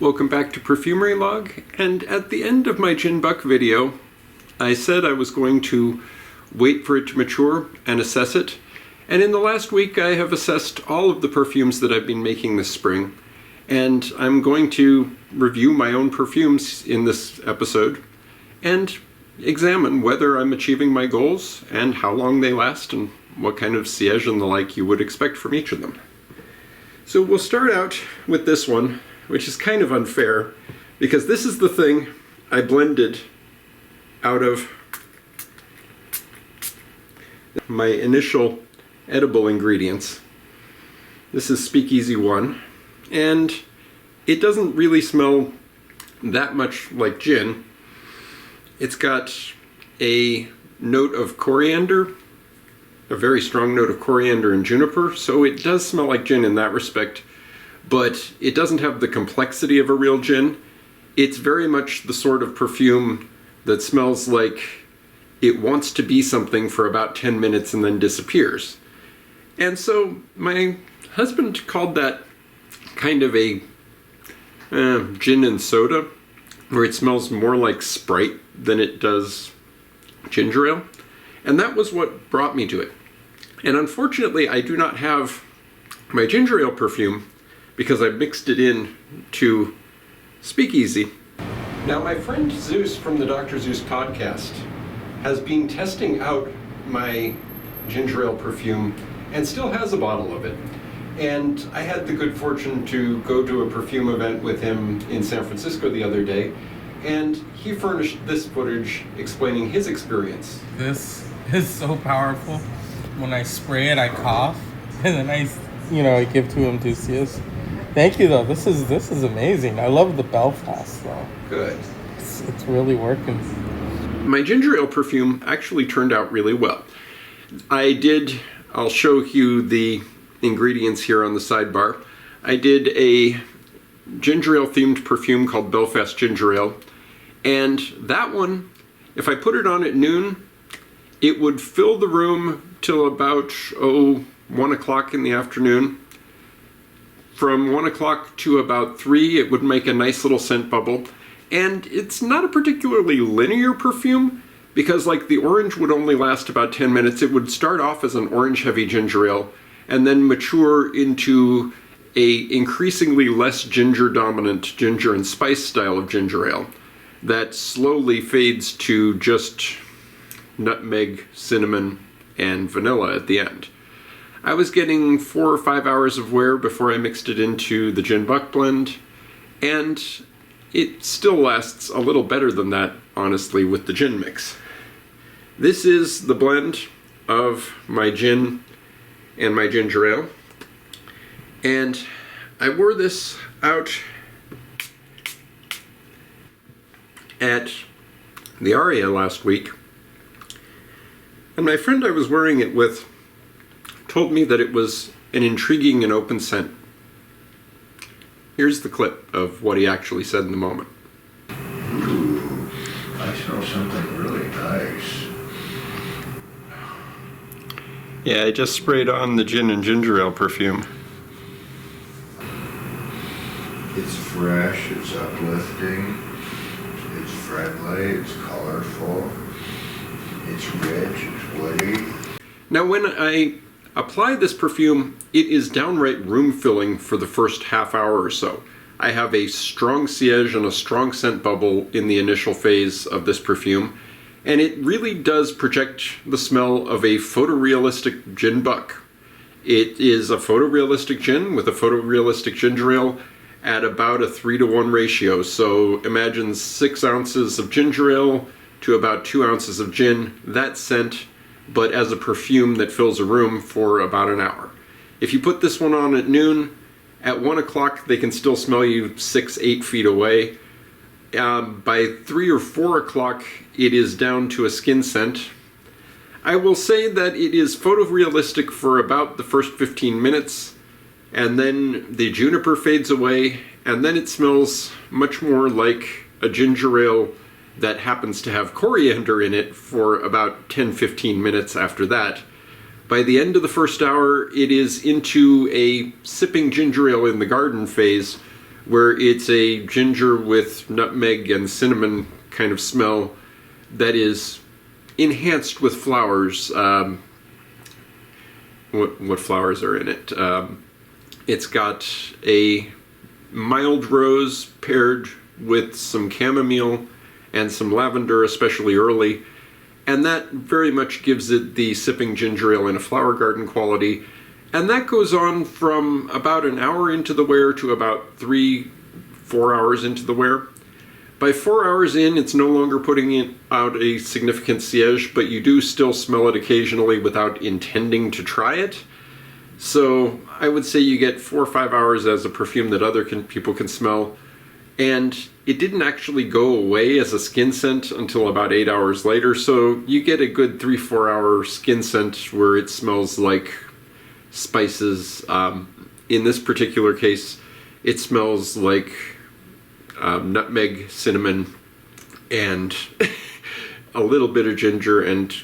Welcome back to Perfumery Log, and at the end of my Gin Buck video, I said I was going to wait for it to mature and assess it, and in the last week I have assessed all of the perfumes that I've been making this spring, and I'm going to review my own perfumes in this episode and examine whether I'm achieving my goals and how long they last and what kind of siège and the like you would expect from each of them. So we'll start out with this one, which is kind of unfair because this is the thing I blended out of my initial edible ingredients. This is Speakeasy 1, and it doesn't really smell that much like gin. It's got a note of coriander, a very strong note of coriander and juniper, so it does smell like gin in that respect, but it doesn't have the complexity of a real gin. It's very much the sort of perfume that smells like it wants to be something for about 10 minutes and then disappears. And so my husband called that kind of a gin and soda, where it smells more like Sprite than it does ginger ale. And that was what brought me to it. And unfortunately, I do not have my ginger ale perfume because I mixed it in to Speakeasy. Now, my friend Zeus from the Dr. Zeus podcast has been testing out my ginger ale perfume and still has a bottle of it. And I had the good fortune to go to a perfume event with him in San Francisco the other day, and he furnished this footage explaining his experience. This is so powerful. When I spray it, I cough, and then I give to him to see us. Thank you, though. This is amazing. I love the Belfast, though. Good. It's really working. My ginger ale perfume actually turned out really well. I'll show you the ingredients here on the sidebar. I did a ginger ale themed perfume called Belfast Ginger Ale, and that one, if I put it on at noon, it would fill the room till about 1 o'clock in the afternoon. From 1 o'clock to about 3, it would make a nice little scent bubble. And it's not a particularly linear perfume, because like the orange would only last about 10 minutes. It would start off as an orange heavy ginger ale and then mature into a increasingly less ginger dominant ginger and spice style of ginger ale that slowly fades to just nutmeg, cinnamon, and vanilla at the end. I was getting 4 or 5 hours of wear before I mixed it into the Gin Buck blend, and it still lasts a little better than that, honestly, with the gin mix. This is the blend of my gin and my ginger ale, and I wore this out at the Aria last week, and my friend I was wearing it with told me that it was an intriguing and open scent. Here's the clip of what he actually said in the moment. Ooh, I smell something really nice. Yeah, I just sprayed on the gin and ginger ale perfume. It's fresh, it's uplifting, it's friendly, it's colorful, it's rich, it's woody. Now, when I apply this perfume, it is downright room-filling for the first half hour or so. I have a strong siège and a strong scent bubble in the initial phase of this perfume, and it really does project the smell of a photorealistic gin buck. It is a photorealistic gin with a photorealistic ginger ale at about a 3-to-1 ratio, so imagine 6 ounces of ginger ale to about 2 ounces of gin. That scent, but as a perfume that fills a room for about an hour. If you put this one on at noon, at 1 o'clock they can still smell you 6-8 feet away. By 3 or 4 o'clock it is down to a skin scent. I will say that it is photorealistic for about the first 15 minutes, and then the juniper fades away, and then it smells much more like a ginger ale that happens to have coriander in it for about 10-15 minutes after that. By the end of the first hour, it is into a sipping ginger ale in the garden phase, where it's a ginger with nutmeg and cinnamon kind of smell that is enhanced with flowers. What flowers are in it? It's got a mild rose paired with some chamomile and some lavender, especially early. And that very much gives it the sipping ginger ale in a flower garden quality. And that goes on from about an hour into the wear to about 3-4 hours into the wear. By 4 hours in, it's no longer putting out a significant siège, but you do still smell it occasionally without intending to try it. So I would say you get 4 or 5 hours as a perfume that other people can smell. And it didn't actually go away as a skin scent until about 8 hours later. So you get a good 3-4 hour skin scent where it smells like spices. In this particular case, it smells like nutmeg, cinnamon, and a little bit of ginger, and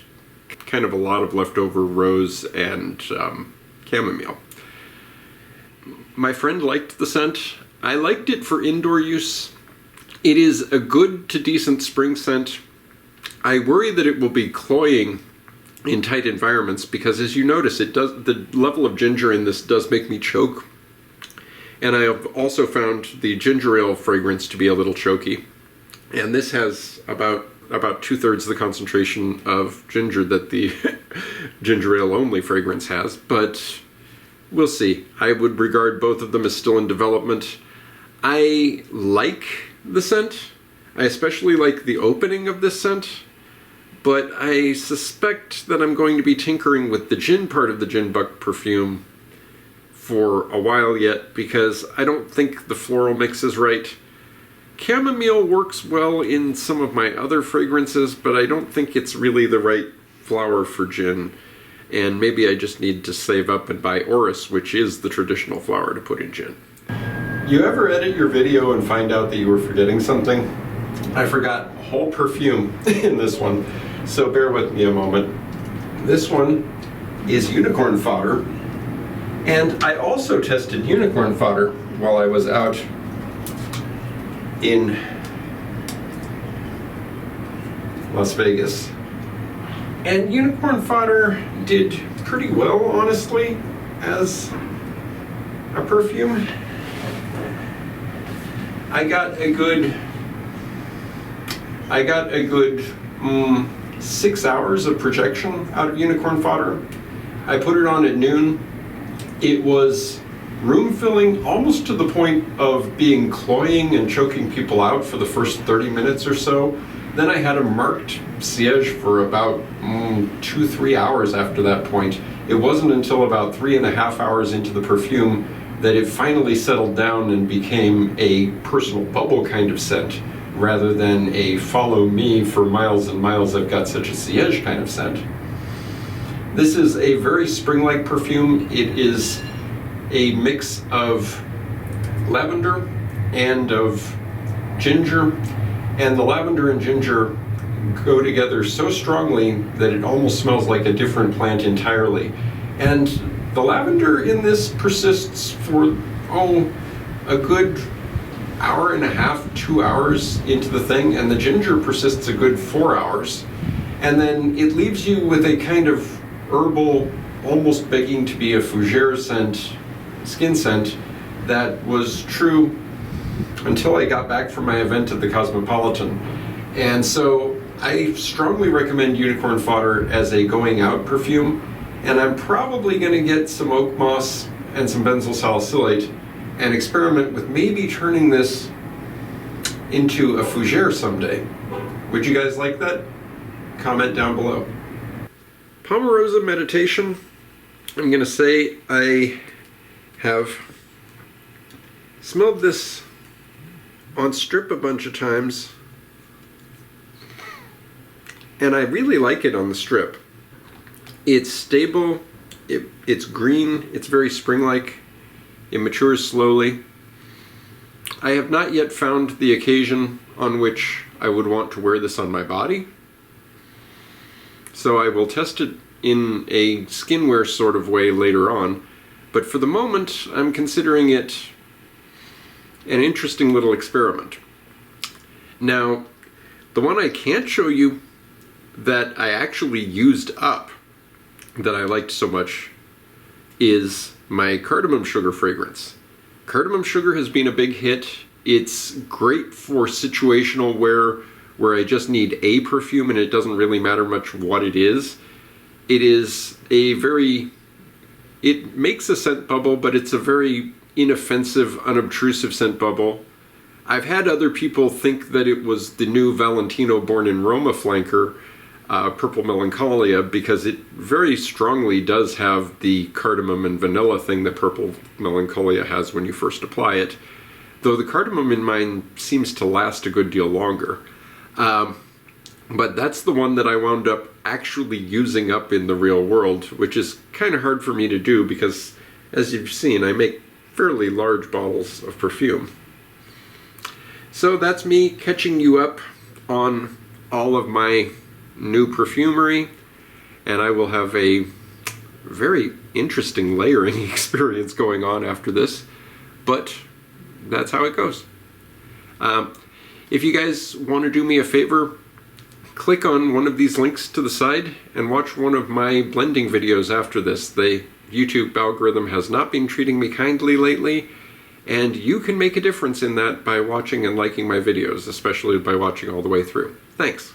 kind of a lot of leftover rose and chamomile. My friend liked the scent. I liked it for indoor use. It is a good to decent spring scent. I worry that it will be cloying in tight environments because, as you notice, the level of ginger in this does make me choke. And I have also found the ginger ale fragrance to be a little choky. And this has about 2/3 the concentration of ginger that the ginger ale only fragrance has. But we'll see. I would regard both of them as still in development. I like the scent. I especially like the opening of this scent. But I suspect that I'm going to be tinkering with the gin part of the Gin Buck perfume for a while yet, because I don't think the floral mix is right. Chamomile works well in some of my other fragrances, but I don't think it's really the right flower for gin. And maybe I just need to save up and buy orris, which is the traditional flower to put in gin. You ever edit your video and find out that you were forgetting something? I forgot a whole perfume in this one, so bear with me a moment. This one is Unicorn Fodder. And I also tested Unicorn Fodder while I was out in Las Vegas. And Unicorn Fodder did pretty well, honestly, as a perfume. I got a good 6 hours of projection out of Unicorn Fodder. I put it on at noon. It was room filling almost to the point of being cloying and choking people out for the first 30 minutes or so. Then I had a marked siège for about 2-3 hours after that point. It wasn't until about 3.5 hours into the perfume that it finally settled down and became a personal bubble kind of scent, rather than a follow me for miles and miles, I've got such a siège kind of scent. This is a very spring-like perfume. It is a mix of lavender and of ginger, and the lavender and ginger go together so strongly that it almost smells like a different plant entirely. And the lavender in this persists for a good hour and a half, 2 hours into the thing, and the ginger persists a good 4 hours. And then it leaves you with a kind of herbal, almost begging to be a fougere scent, skin scent, that was true until I got back from my event at the Cosmopolitan. And so I strongly recommend Unicorn Fodder as a going out perfume, and I'm probably going to get some oak moss and some benzyl salicylate and experiment with maybe turning this into a fougere someday. Would you guys like that? Comment down below. Pomarosa Meditation. I'm going to say I have smelled this on strip a bunch of times, and I really like it on the strip. It's stable, it's green, it's very spring-like, it matures slowly. I have not yet found the occasion on which I would want to wear this on my body, so I will test it in a skinwear sort of way later on. But for the moment, I'm considering it an interesting little experiment. Now, the one I can't show you that I actually used up, that I liked so much, is my Cardamom Sugar fragrance. Cardamom Sugar has been a big hit. It's great for situational where I just need a perfume and it doesn't really matter much what it is. It is it makes a scent bubble, but it's a very inoffensive, unobtrusive scent bubble. I've had other people think that it was the new Valentino Born in Roma flanker, Purple Melancholia, because it very strongly does have the cardamom and vanilla thing that Purple Melancholia has when you first apply it, though the cardamom in mine seems to last a good deal longer. But that's the one that I wound up actually using up in the real world, which is kind of hard for me to do because, as you've seen, I make fairly large bottles of perfume. So that's me catching you up on all of my new perfumery, and I will have a very interesting layering experience going on after this, but that's how it goes. If you guys want to do me a favor, click on one of these links to the side and watch one of my blending videos after this. The YouTube algorithm has not been treating me kindly lately, and you can make a difference in that by watching and liking my videos, especially by watching all the way through. Thanks.